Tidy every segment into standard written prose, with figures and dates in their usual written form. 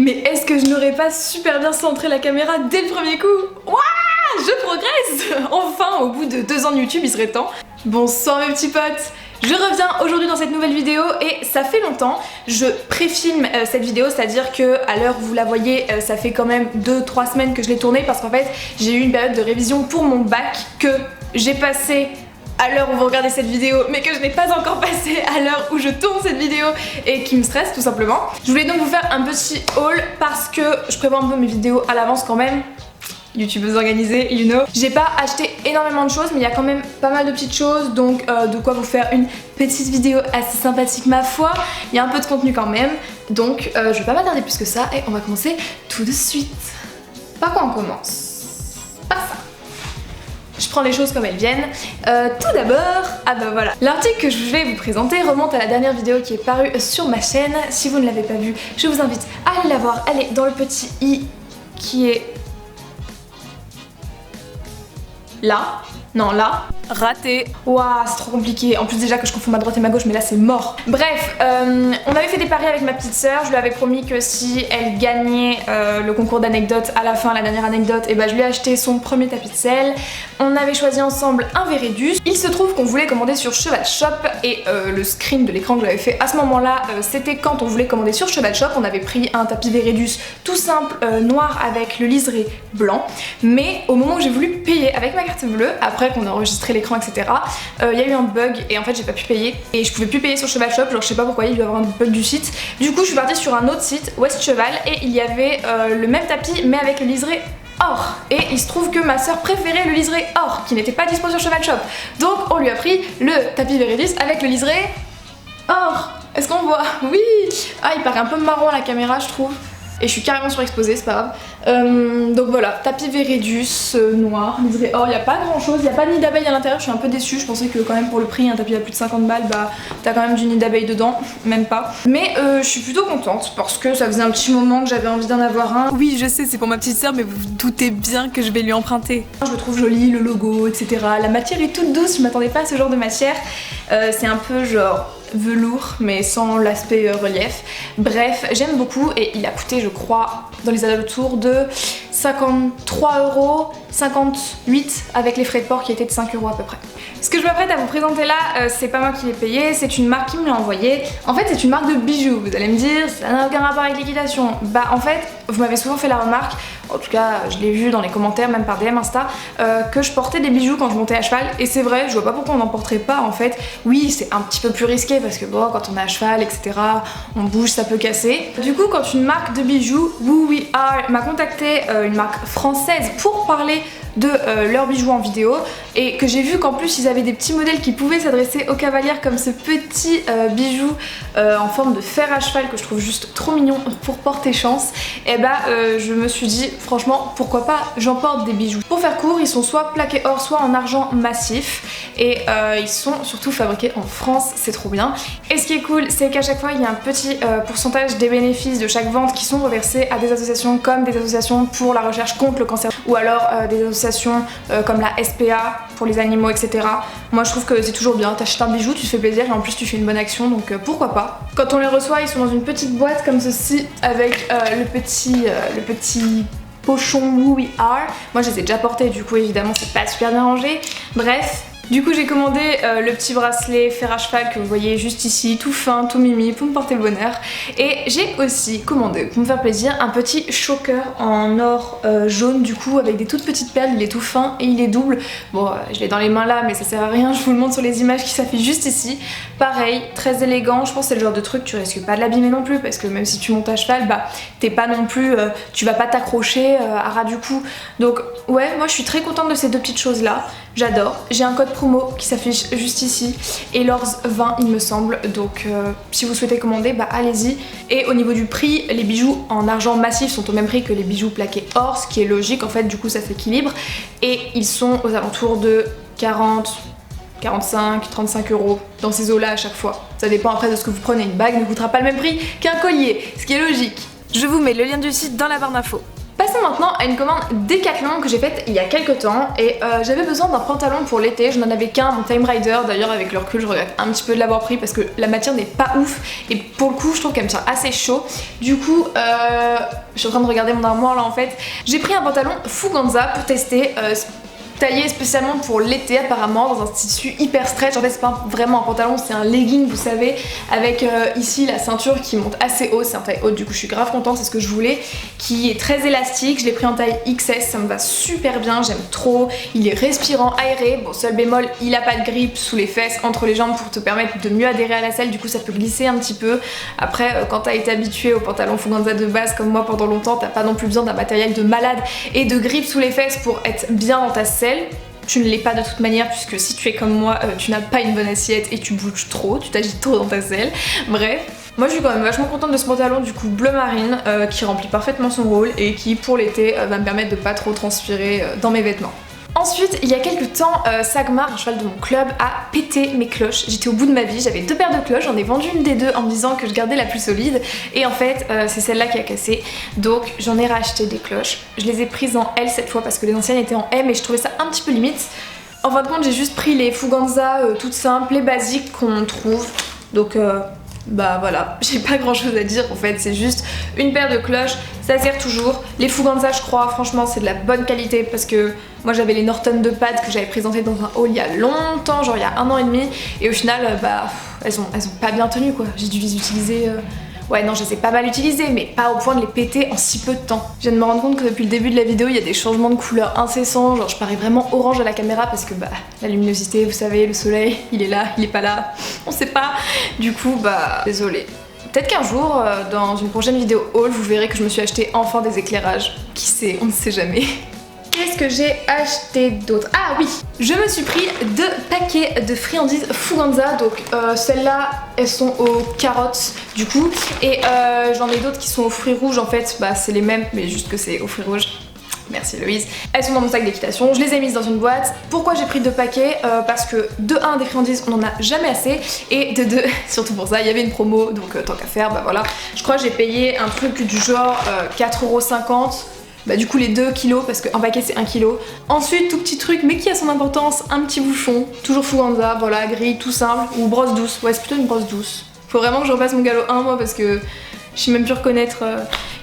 Mais est-ce que je n'aurais pas super bien centré la caméra dès le premier coup? Ouah, je progresse. Enfin, au bout de 2 ans de YouTube, il serait temps. Bonsoir mes petits potes. Je reviens aujourd'hui dans cette nouvelle vidéo et ça fait longtemps, je pré-filme cette vidéo, c'est-à-dire que à l'heure où vous la voyez, ça fait quand même 2-3 semaines que je l'ai tournée parce qu'en fait j'ai eu une période de révision pour mon bac que j'ai passé à l'heure où vous regardez cette vidéo mais que je n'ai pas encore passé à l'heure où je tourne cette vidéo et qui me stresse tout simplement. Je voulais donc vous faire un petit haul parce que je prévois un peu mes vidéos à l'avance quand même. YouTubeuse organisée, you know. J'ai pas acheté énormément de choses mais il y a quand même pas mal de petites choses, donc de quoi vous faire une petite vidéo assez sympathique ma foi. Il y a un peu de contenu quand même, donc je vais pas m'attarder plus que ça et on va commencer tout de suite. Par quoi on commence? Par ça. Je prends les choses comme elles viennent. Tout d'abord, ah bah voilà, l'article que je vais vous présenter remonte à la dernière vidéo qui est parue sur ma chaîne. Si vous ne l'avez pas vue, je vous invite à aller la voir. Elle est dans le petit i qui est là. Non, là. Raté. Waouh, c'est trop compliqué. En plus déjà que je confonds ma droite et ma gauche, mais là c'est mort. Bref, on avait fait des paris avec ma petite sœur. Je lui avais promis que si elle gagnait le concours d'anecdotes à la fin, la dernière anecdote, et bah je lui ai acheté son premier tapis de sel. On avait choisi ensemble un Veredus. Il se trouve qu'on voulait commander sur Cheval Shop et le screen de l'écran que j'avais fait à ce moment-là, c'était quand on voulait commander sur Cheval Shop. On avait pris un tapis Veredus tout simple, noir avec le liseré blanc. Mais au moment où j'ai voulu payer avec ma carte bleue, après qu'on a enregistré l'écran, etc. Il y a eu un bug et en fait j'ai pas pu payer et je pouvais plus payer sur Cheval Shop, genre je sais pas pourquoi, il doit y avoir un bug du site. Du coup je suis partie sur un autre site, West Cheval, et il y avait le même tapis mais avec le liseré or. Et il se trouve que ma soeur préférait le liseré or qui n'était pas dispo sur Cheval Shop. Donc on lui a pris le tapis Veredus avec le liseré or. Est-ce qu'on voit? Oui. Ah, il paraît un peu marron à la caméra je trouve. Et je suis carrément surexposée, c'est pas grave. Donc voilà, tapis Veredus noir, liseré or, il n'y a pas grand chose, il n'y a pas de nid d'abeille à l'intérieur, je suis un peu déçue, je pensais que quand même pour le prix, un tapis à plus de 50 balles, bah t'as quand même du nid d'abeille dedans, même pas. Mais je suis plutôt contente parce que ça faisait un petit moment que j'avais envie d'en avoir un. Oui, je sais, c'est pour ma petite sœur, mais vous vous doutez bien que je vais lui emprunter. Je le trouve joli, le logo, etc. La matière est toute douce, je m'attendais pas à ce genre de matière. C'est un peu genre velours mais sans l'aspect relief. Bref, j'aime beaucoup et il a coûté je crois dans les alentours de 53 €, 58 avec les frais de port qui étaient de 5 € à peu près. Ce que je m'apprête à vous présenter là, c'est pas moi qui l'ai payé, c'est une marque qui me l'a envoyé. En fait c'est une marque de bijoux, vous allez me dire ça n'a aucun rapport avec l'équitation. Bah en fait vous m'avez souvent fait la remarque, en tout cas je l'ai vu dans les commentaires, même par DM Insta, que je portais des bijoux quand je montais à cheval et c'est vrai, je vois pas pourquoi on n'en porterait pas en fait. Oui c'est un petit peu plus risqué parce que bon quand on est à cheval etc, on bouge, ça peut casser. Du coup quand une marque de bijoux, Woo We Are, m'a contacté, une marque française, pour parler de leurs bijoux en vidéo et que j'ai vu qu'en plus ils avaient des petits modèles qui pouvaient s'adresser aux cavalières comme ce petit bijou en forme de fer à cheval que je trouve juste trop mignon pour porter chance, et bah je me suis dit franchement pourquoi pas j'emporte des bijoux. Pour faire court, ils sont soit plaqués or soit en argent massif et ils sont surtout fabriqués en France, c'est trop bien. Et ce qui est cool c'est qu'à chaque fois il y a un petit pourcentage des bénéfices de chaque vente qui sont reversés à des associations comme des associations pour la recherche contre le cancer ou alors des associations comme la SPA pour les animaux etc. Moi je trouve que c'est toujours bien, t'achètes un bijou, tu te fais plaisir et en plus tu fais une bonne action, donc pourquoi pas. Quand on les reçoit ils sont dans une petite boîte comme ceci avec le petit pochon Woo We Are. Moi je les ai déjà portés du coup évidemment c'est pas super bien rangé. Bref. Du coup j'ai commandé le petit bracelet fer à cheval que vous voyez juste ici, tout fin, tout mimi, pour me porter le bonheur. Et j'ai aussi commandé, pour me faire plaisir, un petit choker en or jaune du coup avec des toutes petites perles, il est tout fin et il est double. Bon je l'ai dans les mains là mais ça sert à rien, je vous le montre sur les images qui s'affichent juste ici. Pareil, très élégant, je pense que c'est le genre de truc tu risques pas de l'abîmer non plus parce que même si tu montes à cheval, bah t'es pas non plus, tu vas pas t'accrocher à ras du cou. Donc ouais, moi je suis très contente de ces deux petites choses là. J'adore. J'ai un code promo qui s'affiche juste ici et l'ORS 20 il me semble, donc si vous souhaitez commander bah allez-y. Et au niveau du prix, les bijoux en argent massif sont au même prix que les bijoux plaqués or, ce qui est logique en fait, du coup ça s'équilibre, et ils sont aux alentours de 40, 45, 35 € dans ces eaux là à chaque fois. Ça dépend après de ce que vous prenez, une bague ne coûtera pas le même prix qu'un collier, ce qui est logique. Je vous mets le lien du site dans la barre d'infos. Passons maintenant à une commande Decathlon que j'ai faite il y a quelques temps et j'avais besoin d'un pantalon pour l'été, je n'en avais qu'un, mon Time Rider, d'ailleurs avec le recul je regrette un petit peu de l'avoir pris parce que la matière n'est pas ouf et pour le coup je trouve qu'elle me tient assez chaud. Du coup je suis en train de regarder mon armoire là en fait, j'ai pris un pantalon Fuganza pour tester. Taillé spécialement pour l'été apparemment dans un tissu hyper stretch. En fait c'est pas vraiment un pantalon, c'est un legging vous savez, avec ici la ceinture qui monte assez haut, c'est un taille haute du coup je suis grave contente, c'est ce que je voulais, qui est très élastique, je l'ai pris en taille XS, ça me va super bien, j'aime trop, il est respirant, aéré, bon seul bémol, il a pas de grippe sous les fesses, entre les jambes pour te permettre de mieux adhérer à la selle, du coup ça peut glisser un petit peu. Après quand t'as été habitué au pantalon Fuganza de base comme moi pendant longtemps, t'as pas non plus besoin d'un matériel de malade et de grippe sous les fesses pour être bien dans ta selle. Tu ne l'es pas de toute manière puisque si tu es comme moi, tu n'as pas une bonne assiette et tu bouges trop, tu t'agites trop dans ta selle. Bref, moi je suis quand même vachement contente de ce pantalon du coup bleu marine qui remplit parfaitement son rôle et qui pour l'été va me permettre de pas trop transpirer dans mes vêtements. Ensuite, il y a quelques temps, Sagmar, un cheval de mon club, a pété mes cloches. J'étais au bout de ma vie, j'avais 2 paires de cloches, j'en ai vendu une des deux en me disant que je gardais la plus solide. Et en fait, c'est celle-là qui a cassé. Donc j'en ai racheté des cloches. Je les ai prises en L cette fois parce que les anciennes étaient en M et je trouvais ça un petit peu limite. En fin de compte, j'ai juste pris les Fuganza toutes simples, les basiques qu'on trouve. Donc bah voilà, j'ai pas grand chose à dire en fait, c'est juste une paire de cloches, ça sert toujours. Les Fuganza je crois, franchement c'est de la bonne qualité parce que moi j'avais les Norton de pad que j'avais présenté dans un haul il y a longtemps, genre il y a 1 an et demi et au final bah elles ont pas bien tenu quoi, j'ai dû les utiliser... Ouais non, je les ai pas mal utilisées, mais pas au point de les péter en si peu de temps. Je viens de me rendre compte que depuis le début de la vidéo, il y a des changements de couleur incessants, genre je parais vraiment orange à la caméra parce que bah la luminosité, vous savez, le soleil, il est là, il est pas là, on sait pas. Du coup bah désolée. Peut-être qu'un jour, dans une prochaine vidéo haul, vous verrez que je me suis acheté enfin des éclairages. Qui sait, on ne sait jamais. Qu'est-ce que j'ai acheté d'autre? Ah oui, je me suis pris 2 paquets de friandises Fuganza, donc celles-là elles sont aux carottes du coup et j'en ai d'autres qui sont aux fruits rouges en fait, bah c'est les mêmes mais juste que c'est aux fruits rouges. Merci Louise. Elles sont dans mon sac d'équitation, je les ai mises dans une boîte. Pourquoi j'ai pris 2 paquets? Parce que de 1 des friandises on en a jamais assez et de 2 surtout pour ça il y avait une promo donc tant qu'à faire bah voilà. Je crois que j'ai payé un truc du genre 4,50€. Bah du coup les 2 kilos parce qu'un paquet c'est 1 kg. Ensuite tout petit truc mais qui a son importance, un petit bouchon, toujours Fuganza, voilà, gris, tout simple, ou brosse douce, ouais c'est plutôt une brosse douce. Faut vraiment que je repasse mon galop 1 moi parce que je sais même plus reconnaître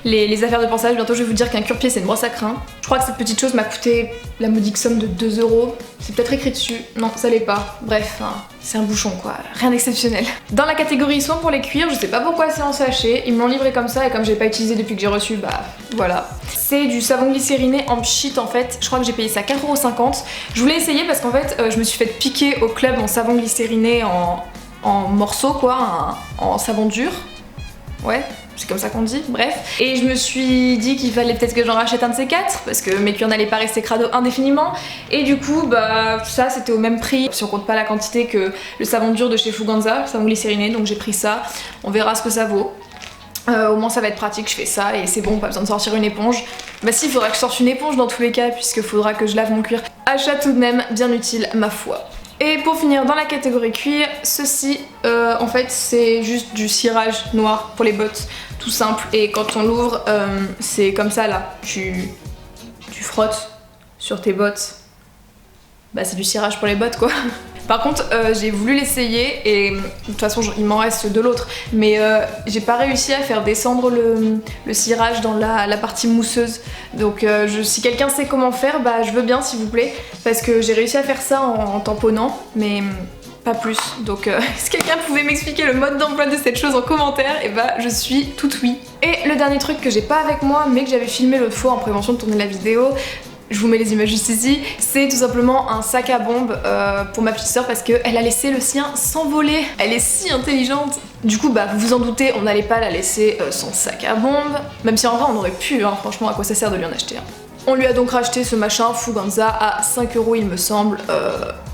les affaires de pensage. Bientôt je vais vous dire qu'un cure-pied c'est une brosse à crin. Je crois que cette petite chose m'a coûté la modique somme de 2€. C'est peut-être écrit dessus, non ça l'est pas. Bref, hein, c'est un bouchon quoi, rien d'exceptionnel. Dans la catégorie soins pour les cuirs, je sais pas pourquoi c'est en sachet, ils me l'ont livré comme ça et comme j'ai pas utilisé depuis que j'ai reçu, bah voilà. C'est du savon glycériné en pchit en fait, je crois que j'ai payé ça 4,50€. Je voulais essayer parce qu'en fait je me suis fait piquer au club en savon glycériné en morceaux quoi, en savon dur. Ouais, c'est comme ça qu'on dit, bref. Et je me suis dit qu'il fallait peut-être que j'en rachète un de ces 4 parce que mes cuirs n'allaient pas rester crado indéfiniment. Et du coup, bah ça c'était au même prix si on compte pas la quantité que le savon dur de chez Fuganza, le savon glycériné, donc j'ai pris ça. On verra ce que ça vaut. Au moins ça va être pratique, je fais ça et c'est bon, pas besoin de sortir une éponge. Bah si, il faudra que je sorte une éponge dans tous les cas puisqu'il faudra que je lave mon cuir. Achat tout de même bien utile, ma foi. Et pour finir dans la catégorie cuir, ceci en fait c'est juste du cirage noir pour les bottes, tout simple. Et quand on l'ouvre, c'est comme ça là, tu frottes sur tes bottes. Bah c'est du cirage pour les bottes quoi. Par contre j'ai voulu l'essayer et de toute façon il m'en reste de l'autre, mais j'ai pas réussi à faire descendre le cirage dans la partie mousseuse. Donc si quelqu'un sait comment faire, bah je veux bien s'il vous plaît, parce que j'ai réussi à faire ça en tamponnant, mais pas plus. Donc si quelqu'un pouvait m'expliquer le mode d'emploi de cette chose en commentaire, et bah je suis toute oui. Et le dernier truc que j'ai pas avec moi mais que j'avais filmé l'autre fois en prévention de tourner la vidéo, je vous mets les images juste ici, c'est tout simplement un sac à bombe pour ma petite soeur parce qu'elle a laissé le sien s'envoler. Elle est si intelligente. Du coup bah vous vous en doutez, on n'allait pas la laisser sans sac à bombe, même si en vrai on aurait pu, hein, franchement à quoi ça sert de lui en acheter un. On lui a donc racheté ce machin Fuganza à 5€ il me semble,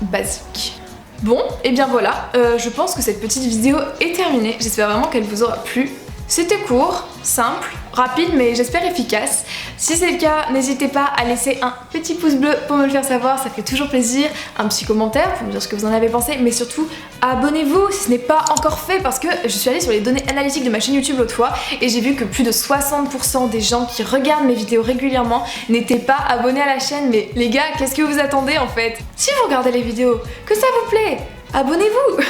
basique. Bon, et bien voilà, je pense que cette petite vidéo est terminée, j'espère vraiment qu'elle vous aura plu. C'était court, simple, rapide mais j'espère efficace. Si c'est le cas, n'hésitez pas à laisser un petit pouce bleu pour me le faire savoir, ça fait toujours plaisir. Un petit commentaire pour me dire ce que vous en avez pensé, mais surtout abonnez-vous si ce n'est pas encore fait parce que je suis allée sur les données analytiques de ma chaîne YouTube l'autre fois et j'ai vu que plus de 60% des gens qui regardent mes vidéos régulièrement n'étaient pas abonnés à la chaîne. Mais les gars, qu'est-ce que vous attendez en fait? Si vous regardez les vidéos, que ça vous plaît, abonnez-vous!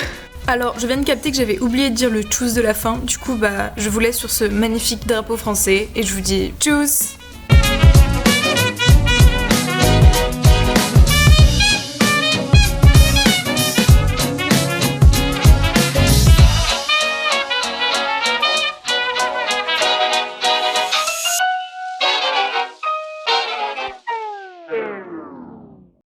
Alors, je viens de capter que j'avais oublié de dire le tchuss de la fin, du coup bah je vous laisse sur ce magnifique drapeau français et je vous dis tchuss!